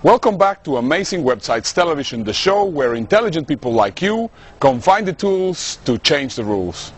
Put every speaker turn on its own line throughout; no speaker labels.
Welcome back to Amazing Websites Television, the show where intelligent people like you come find the tools to change the rules.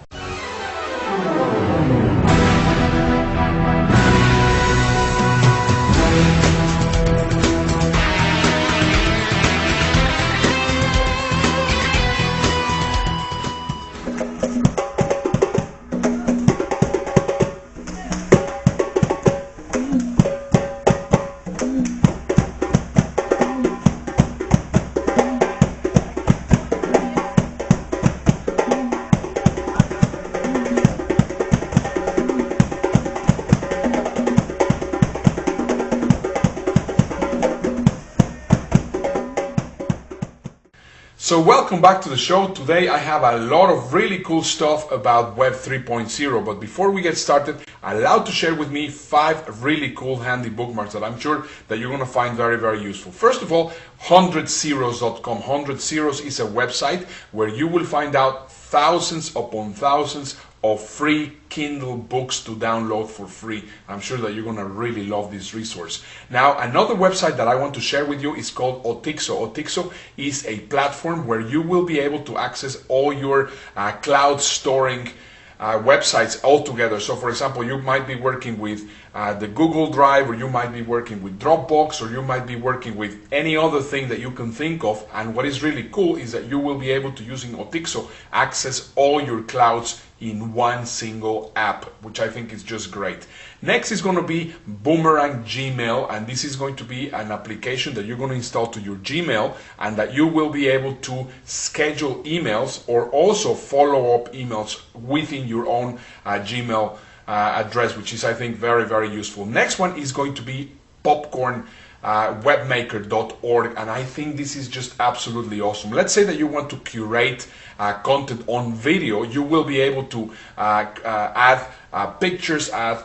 So welcome back to the show. Today I have a lot of really cool stuff about Web 3.0, but before we get started, allow to share with me 5 really cool handy bookmarks that I'm sure that you're going to find very, very useful. First of all, 100zeros.com. 100 Zeros is a website where you will find out thousands upon thousands of free Kindle books to download for free. I'm sure that you're going to really love this resource. Now, another website that I want to share with you is called Otixo. Otixo is a platform where you will be able to access all your cloud storing websites all together. So for example, you might be working with the Google Drive, or you might be working with Dropbox, or you might be working with any other thing that you can think of. And what is really cool is that you will be able to, using Otixo, access all your clouds in one single app, which I think is just great. Next is going to be Boomerang Gmail, and this is going to be an application that you're going to install to your Gmail, and that you will be able to schedule emails or also follow up emails within your own Gmail address, which is, I think, very, very useful. Next one is going to be Popcorn webmaker.org, and I think this is just absolutely awesome. Let's say that you want to curate content on video. You will be able to add pictures, add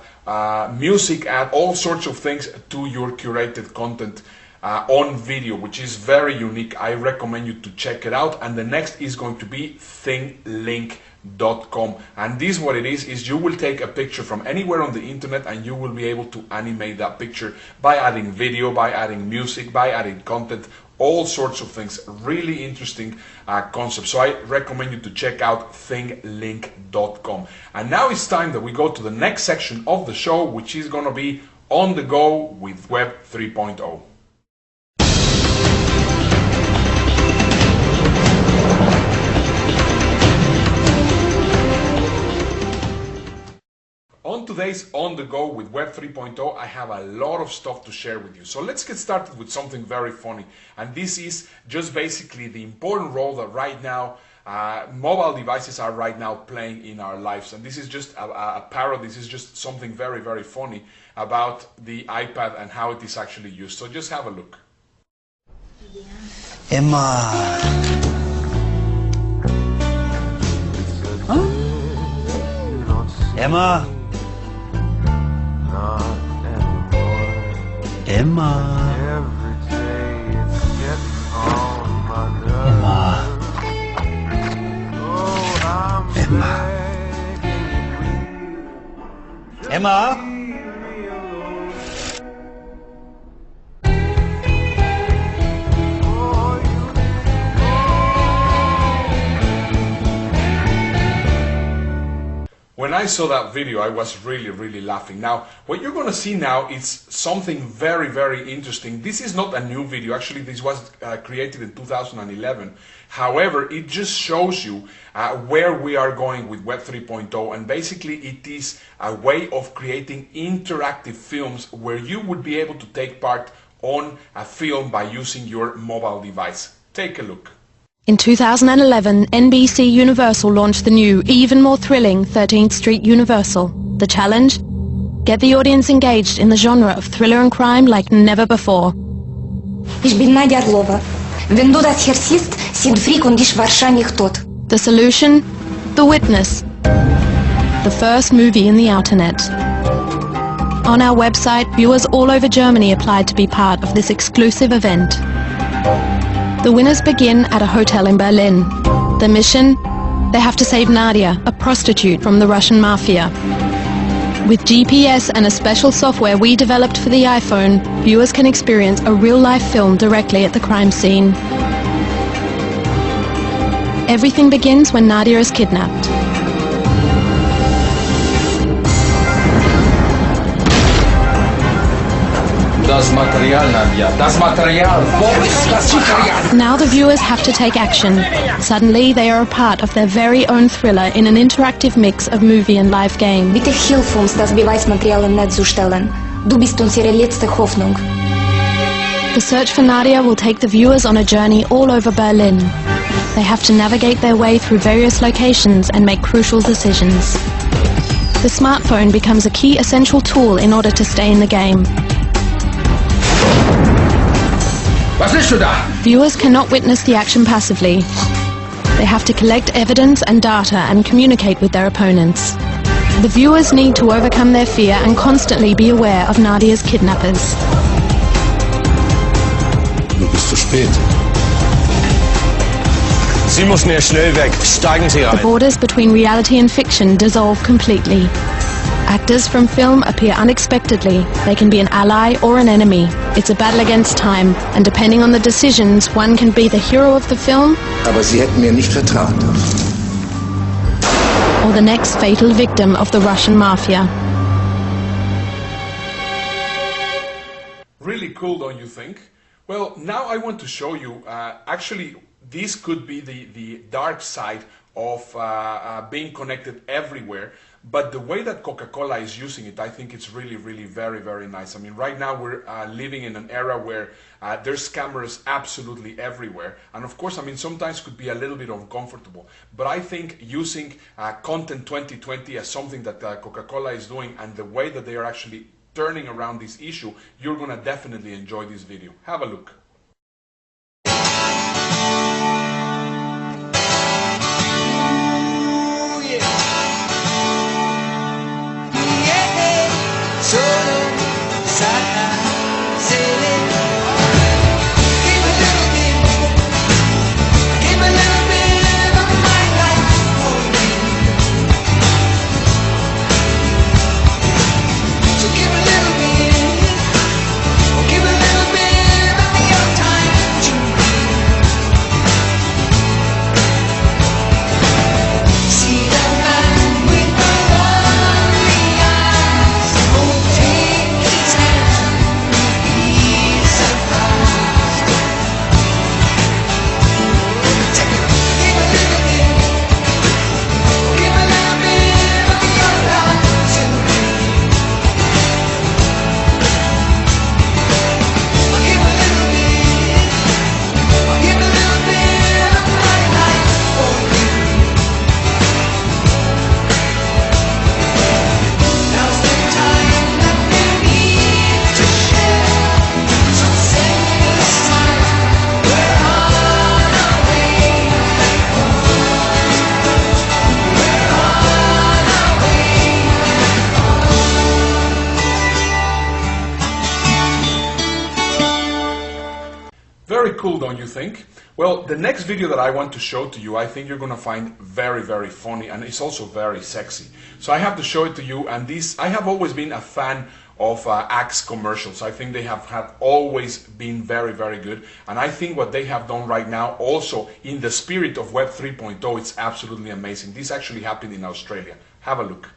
music, add all sorts of things to your curated content on video, which is very unique. I recommend you to check it out. And the next is going to be thinglink.com, and this, what it is you will take a picture from anywhere on the internet and you will be able to animate that picture by adding video, by adding music, by adding content, all sorts of things. Really interesting concept. So I recommend you to check out thinglink.com. And now it's time that we go to the next section of the show, which is going to be On the Go with Web 3.0. On today's On the Go with Web 3.0, I have a lot of stuff to share with you. So let's get started with something very funny. And this is just basically the important role that right now mobile devices are right now playing in our lives. And this is just a parody. This is just something very, very funny about the iPad and how it is actually used. So just have a look.
Emma. Huh? Emma. Emma. Emma. Emma. Emma.
When I saw that video, I was really, really laughing. Now, what you're going to see now is something very, very interesting. This is not a new video. Actually, this was created in 2011. However, it just shows you where we are going with Web 3.0. And basically, it is a way of creating interactive films where you would be able to take part on a film by using your mobile device. Take a look.
In 2011, NBC Universal launched the new, even more thrilling 13th Street Universal. The challenge? Get the audience engaged in the genre of thriller and crime like never before. The solution? The Witness. The first movie in the Outernet. On our website, viewers all over Germany applied to be part of this exclusive event. The winners begin at a hotel in Berlin. The mission? They have to save Nadia, a prostitute from the Russian mafia. With GPS and a special software we developed for the iPhone, viewers can experience a real-life film directly at the crime scene. Everything begins when Nadia is kidnapped.
Das Material, Nadia. Das Material. Wo ist das Material?
Now the viewers have to take action. Suddenly they are a part of their very own thriller in an interactive mix of movie and live game.
Bitte hilf uns, das Beweismaterial im Netz zu stellen. Du bist unsere letzte Hoffnung.
The search for Nadia will take the viewers on a journey all over Berlin. They have to navigate their way through various locations and make crucial decisions. The smartphone becomes a key essential tool in order to stay in the game.
Was willst du da?
Viewers cannot witness the action passively. They have to collect evidence and data and communicate with their opponents. The viewers need to overcome their fear and constantly be aware of Nadia's kidnappers.
Du bist zu spät.
Sie müssen hier schnell weg. Steigen Sie
The
ein.
borders between reality and fiction dissolve completely. Actors from film appear unexpectedly. They can be an ally or an enemy. It's a battle against time, and depending on the decisions, one can be the hero of the film
Aber Sie hätten mir nicht vertrauen dürfen.
or the next fatal victim of the Russian mafia.
Really cool, don't you think? Well, now I want to show you, actually, this could be the dark side of being connected everywhere. But the way that Coca-Cola is using it, I think it's really, really very, very nice. I mean, right now we're living in an era where there's cameras absolutely everywhere. And of course, I mean, sometimes could be a little bit uncomfortable. But I think using Content 2020 as something that Coca-Cola is doing and the way that they are actually turning around this issue, you're going to definitely enjoy this video. Have a look. Very cool, don't you think? Well, the next video that I want to show to you, I think you're going to find very, very funny, and it's also very sexy. So I have to show it to you, and I have always been a fan of Axe commercials. I think they have always been very, very good, and I think what they have done right now, also in the spirit of Web 3.0, it's absolutely amazing. This actually happened in Australia. Have a look.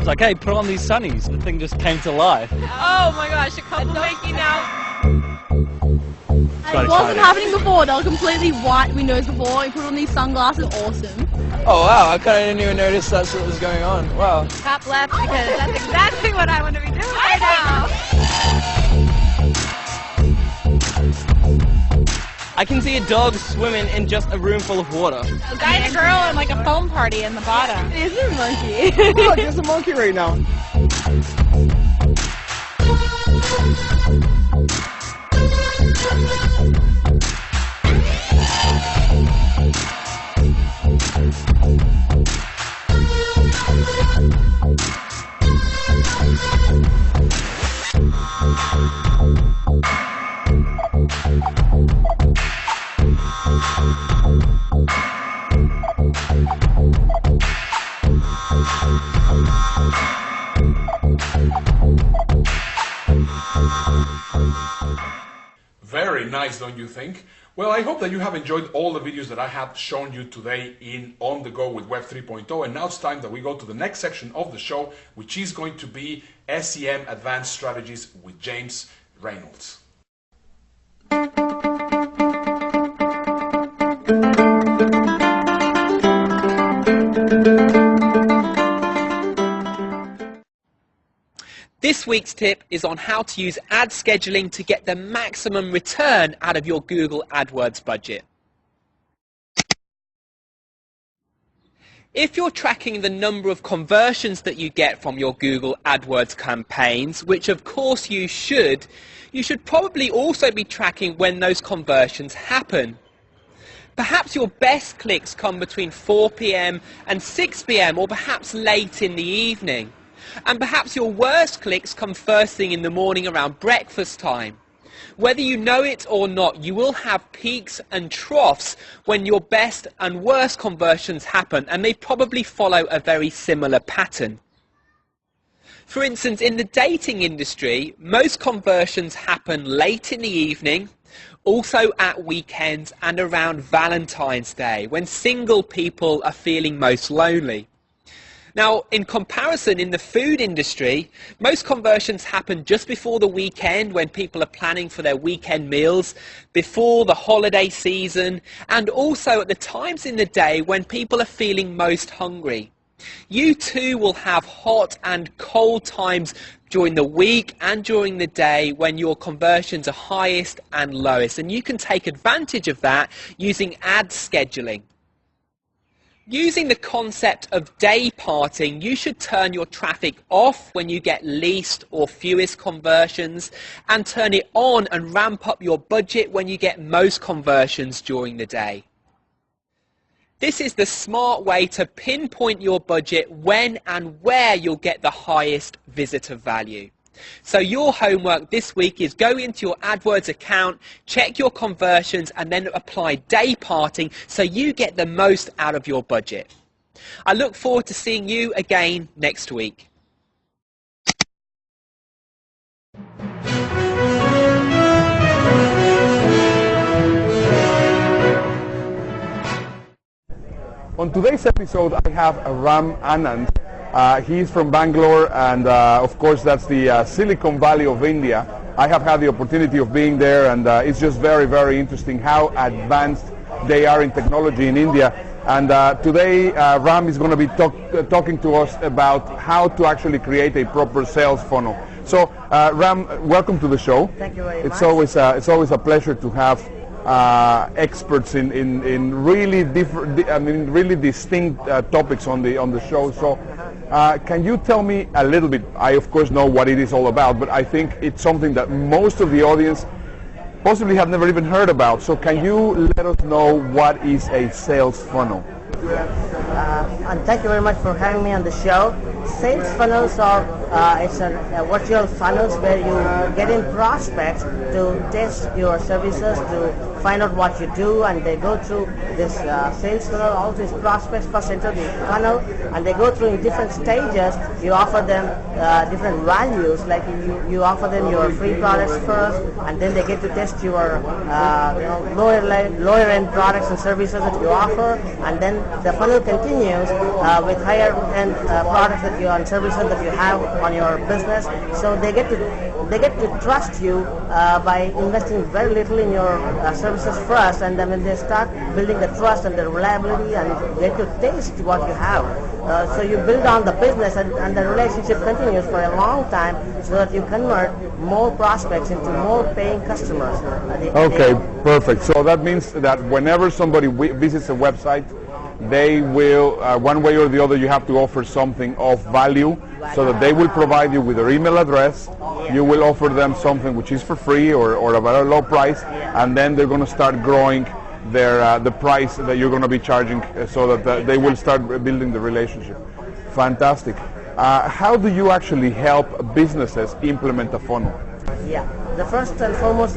like, hey, put on these sunnies. The thing just came to life.
Oh my gosh, a couple making out.
It wasn't happening before. They were completely white windows before. You put on these sunglasses. Awesome.
Oh wow, I kind of didn't even notice that's what was going on. Wow.
Top left, because that's exactly what I want to be doing right now.
I can see a dog swimming in just a room full of water.
A guy and a girl and like a foam party in the bottom.
Is there a monkey?
Look, there's a monkey right now.
Very nice, don't you think? Well, I hope that you have enjoyed all the videos that I have shown you today in On The Go with Web 3.0, and now it's time that we go to the next section of the show, which is going to be SEM Advanced Strategies with James Reynolds.
This week's tip is on how to use ad scheduling to get the maximum return out of your Google AdWords budget. If you're tracking the number of conversions that you get from your Google AdWords campaigns, which of course you should probably also be tracking when those conversions happen. Perhaps your best clicks come between 4 p.m. and 6 p.m. or perhaps late in the evening. And perhaps your worst clicks come first thing in the morning around breakfast time. Whether you know it or not, you will have peaks and troughs when your best and worst conversions happen, and they probably follow a very similar pattern. For instance, in the dating industry, most conversions happen late in the evening, also at weekends and around Valentine's Day, when single people are feeling most lonely. Now, in comparison, in the food industry, most conversions happen just before the weekend when people are planning for their weekend meals, before the holiday season, and also at the times in the day when people are feeling most hungry. You too will have hot and cold times during the week and during the day when your conversions are highest and lowest, and you can take advantage of that using ad scheduling. Using the concept of day parting, you should turn your traffic off when you get least or fewest conversions and turn it on and ramp up your budget when you get most conversions during the day. This is the smart way to pinpoint your budget when and where you'll get the highest visitor value. So your homework this week is go into your AdWords account, check your conversions, and then apply day parting so you get the most out of your budget. I look forward to seeing you again next week.
On today's episode, I have Raam Ananad. He's from Bangalore, and of course that's the Silicon Valley of India. I have had the opportunity of being there, and it's just very, very interesting how advanced they are in technology in India. And today Raam is going to be talking to us about how to actually create a proper sales funnel. So Raam, welcome to the show.
Thank you very much.
It's always a pleasure to have experts in really different, really distinct topics on the show. So, can you tell me a little bit? I of course know what it is all about, but I think it's something that most of the audience possibly have never even heard about. So, can you let us know what is a sales funnel?
And thank you very much for having me on the show. Sales funnels are it's a virtual funnels where you get in prospects to test your services, to find out what you do, and they go through this sales funnel. All these prospects first enter the funnel, and they go through in different stages. You offer them different values, like you offer them your free products first, and then they get to test your lower end products and services that you offer, and then the funnel continues with higher end products that you and services that you have on your business. So they get to trust you by investing very little in your services first, and then when they start building the trust and the reliability and get to taste what you have. So you build on the business, and the relationship continues for a long time, so that you convert more prospects into more paying customers.
Okay, perfect. So that means that whenever somebody visits a website, they will, one way or the other, you have to offer something of value, so that they will provide you with their email address. You will offer them something which is for free or a very low price, and then they're going to start growing the price that you're going to be charging, so that they will start building the relationship. Fantastic. How do you actually help businesses implement a funnel?
Yeah, the first and foremost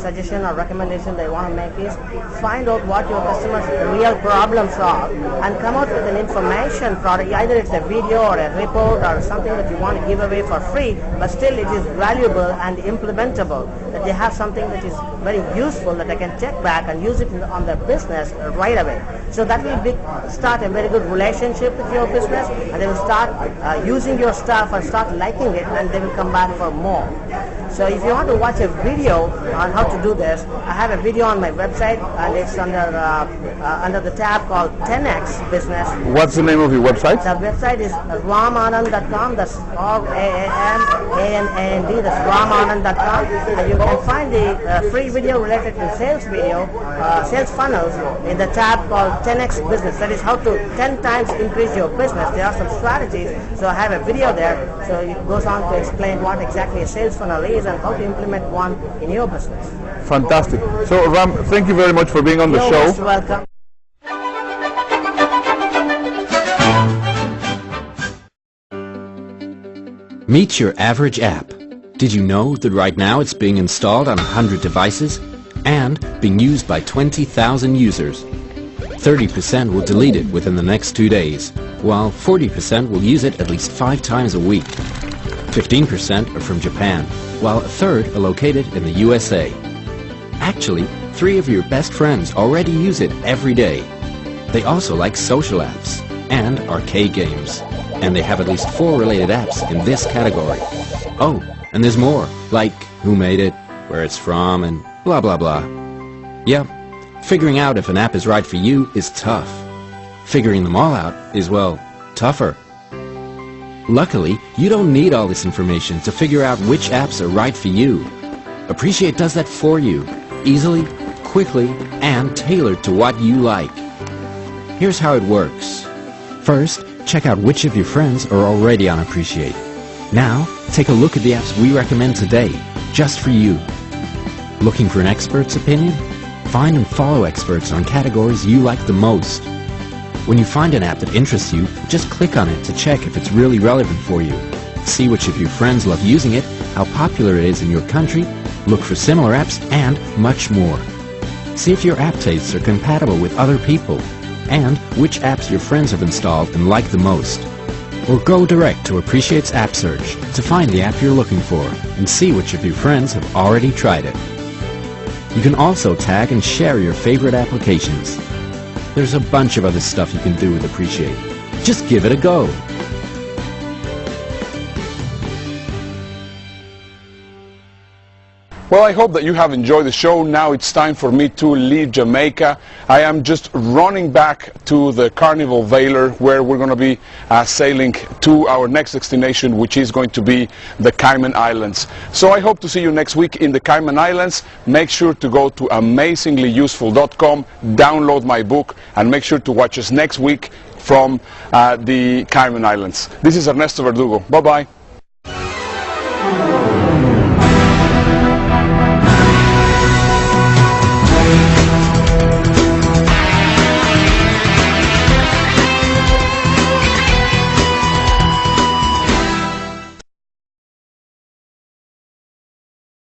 suggestion or recommendation that I want to make is find out what your customers' real problems are and come out with an information product. Either it's a video or a report or something that you want to give away for free, but still it is valuable and implementable, that they have something that is very useful that I can check back and use it on their business right away. So that will start a very good relationship with your business, and they will start using your stuff and start liking it, and they will come back for more. So if you want to watch a video on how to do this, I have a video on my website, and it's under the tab called 10x Business.
What's the name of your website?
The website is raamanand.com. That's RAAMANAND. That's raamanand.com, and you can find the free video related to sales video, sales funnels, in the tab called 10x Business. That is how to 10 times increase your business. There are some strategies. So I have a video there. So it goes on to explain what exactly a sales funnel is and how to implement one in your business.
Fantastic. So Raam, thank you very much for being on the show.
You're most welcome.
Meet your average app. Did you know that right now it's being installed on 100 devices and being used by 20,000 users? 30% will delete it within the next 2 days, while 40% will use it at least 5 times a week. 15% are from Japan, while a third are located in the USA. Actually, 3 of your best friends already use it every day. They also like social apps and arcade games, and they have at least 4 related apps in this category. Oh, and there's more, like who made it, where it's from, and blah blah blah. Yeah, figuring out if an app is right for you is tough. Figuring them all out is, well, tougher. Luckily, you don't need all this information to figure out which apps are right for you. Appreciate does that for you, easily, quickly, and tailored to what you like. Here's how it works. First, check out which of your friends are already on Appreciate. Now, take a look at the apps we recommend today, just for you. Looking for an expert's opinion? Find and follow experts on categories you like the most. When you find an app that interests you, just click on it to check if it's really relevant for you. See which of your friends love using it, how popular it is in your country, look for similar apps, and much more. See if your app tastes are compatible with other people, and which apps your friends have installed and like the most. Or go direct to Appreciate's App Search to find the app you're looking for and see which of your friends have already tried it. You can also tag and share your favorite applications. There's a bunch of other stuff you can do with Appreciate. Just give it a go.
Well, I hope that you have enjoyed the show. Now it's time for me to leave Jamaica. I am just running back to the Carnival Vailer, where we're going to be sailing to our next destination, which is going to be the Cayman Islands. So I hope to see you next week in the Cayman Islands. Make sure to go to amazinglyuseful.com, download my book, and make sure to watch us next week from the Cayman Islands. This is Ernesto Verdugo. Bye-bye.